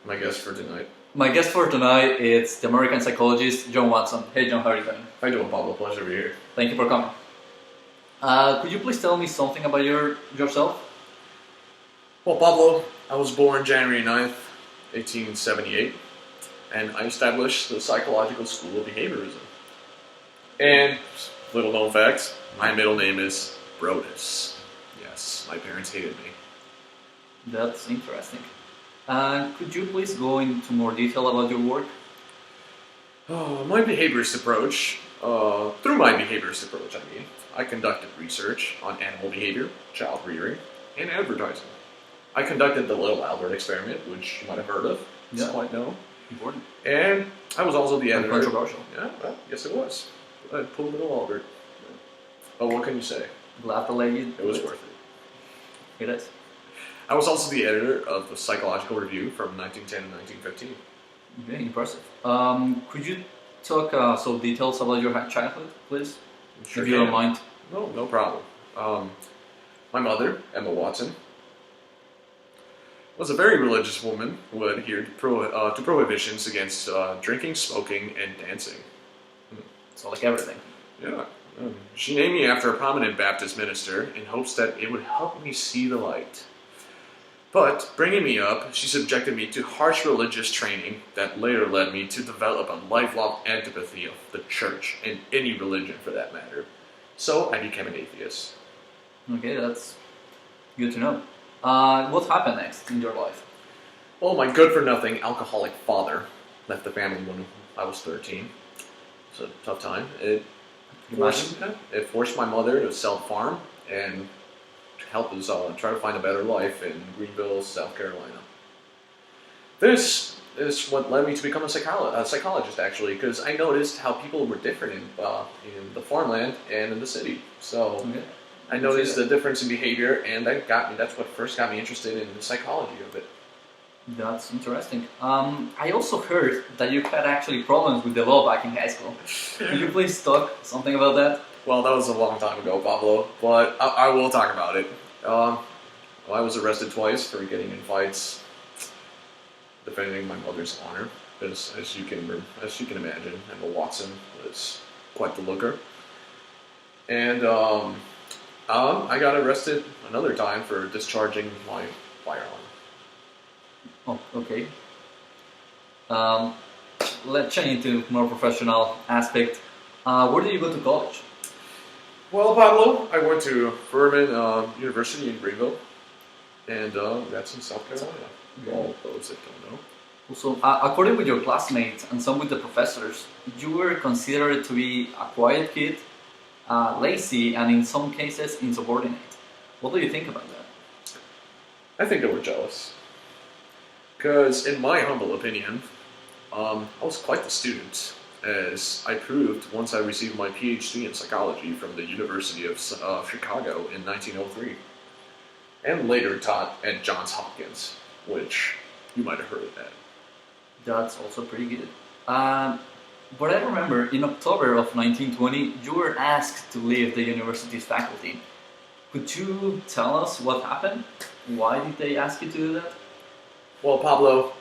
My guest for tonight. My guest for tonight is the American psychologist John Watson. Hey John, how are you doing? How you doing, Pablo? Pleasure to be here. Thank you for coming. Could you please tell me something about yourself? Well, Pablo, I was born January 9th, 1878, and I established the Psychological School of Behaviorism. And, little known fact, my middle name is Brodus. Yes, my parents hated me. That's interesting. Could you please go into more detail about your work? My behaviorist approach, through my behaviorist approach, I conducted research on animal behavior, child rearing, and advertising. I conducted the Little Albert experiment, which you might have heard of. It's quite known. Important. And I was also the editor. Controversial. Yeah, well, yes it was. I pulled Little Albert. Oh, what can you say? Glad to let you. It was worth it. It is. I was also the editor of the Psychological Review from 1910 to 1915. Very impressive. Could you talk some details about your childhood, please? Sure if you don't can. mind. No problem. My mother, Emma Watson, was a very religious woman who adhered to prohibitions against drinking, smoking, and dancing. So like everything. Yeah. She named me after a prominent Baptist minister in hopes that it would help me see the light. But, bringing me up, she subjected me to harsh religious training that later led me to develop a lifelong antipathy of the church, and any religion for that matter. So, I became an atheist. Okay, that's good to know. What happened next in your life? Well, my good-for-nothing alcoholic father left the family when I was 13. It's a tough time. It forced my mother to sell the farm and help us try to find a better life in Greenville, South Carolina. This is what led me to become a psychologist, actually, because I noticed how people were different in the farmland and in the city. So I noticed the difference in behavior, and that's what first got me interested in the psychology of it. That's interesting. I also heard that you had actually problems with the law back in high school. Could you please talk something about that? Well, that was a long time ago, Pablo, but I will talk about it. I was arrested twice for getting in fights, defending my mother's honor, because as you can imagine, Emma Watson was quite the looker. And I got arrested another time for discharging my firearm. Oh, okay. Let's change into more professional aspect. Where did you go to college? Well, Pablo, I went to Furman University in Greenville, and that's in South Carolina. All those that don't know. Also, according with your classmates and some with the professors, you were considered to be a quiet kid, lazy, and in some cases insubordinate. What do you think about that? I think they were jealous. Because, in my humble opinion, I was quite the student, as I proved once I received my PhD in psychology from the University of Chicago in 1903, and later taught at Johns Hopkins, which you might have heard of that. That's also pretty good. But I remember in October of 1920, you were asked to leave the university's faculty. Could you tell us what happened? Why did they ask you to do that? Well, Pablo,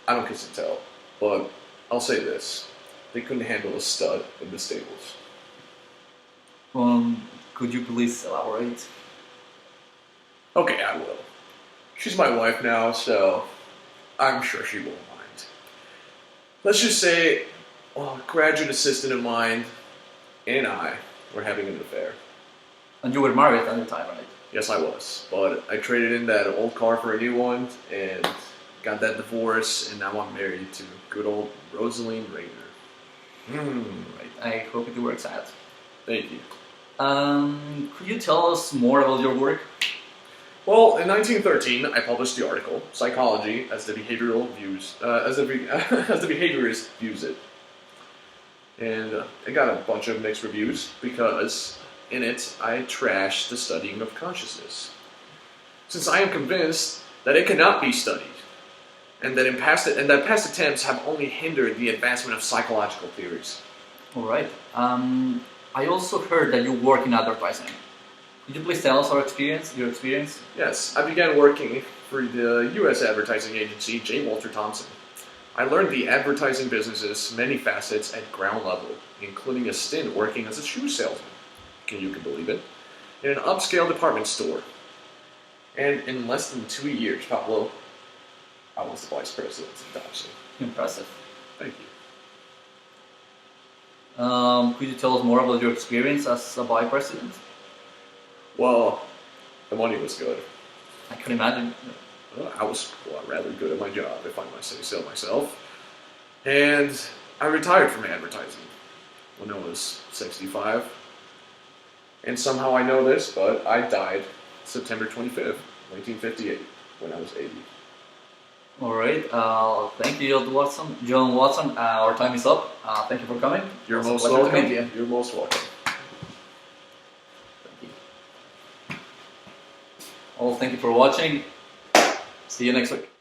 I don't kiss and tell, but I'll say this. They couldn't handle a stud in the stables. Could you please elaborate? Okay, I will. She's my wife now, so I'm sure she won't mind. Let's just say a graduate assistant of mine and I were having an affair. And you were married at the time, right? Yes, I was. But I traded in that old car for a new one and got that divorce, and now I'm married to good old Rosaline Rayner. Right. I hope it works out. Thank you. Could you tell us more about your work? Well, in 1913, I published the article "Psychology as the Behaviorist Views It," and it got a bunch of mixed reviews because in it I trashed the studying of consciousness, since I am convinced that it cannot be studied, and that past attempts have only hindered the advancement of psychological theories. All right. I also heard that you work in advertising. Could you please tell us your experience? Yes, I began working for the U.S. advertising agency, J. Walter Thompson. I learned the advertising business's many facets at ground level, including a stint working as a shoe salesman, you can believe it, in an upscale department store. And in less than 2 years, Pablo, I was the vice president of Thompson. Impressive. Thank you. Could you tell us more about your experience as a vice president? Well, the money was good. I can imagine. I was rather good at my job, if I must say so myself. And I retired from advertising when I was 65. And somehow I know this, but I died September 25th, 1958, when I was 80. All right. Thank you, John Watson. John Watson, our time is up. Thank you for coming. You're It was a most pleasure to welcome. meet you. You're most welcome. Thank you. Well, thank you for watching. See you next week.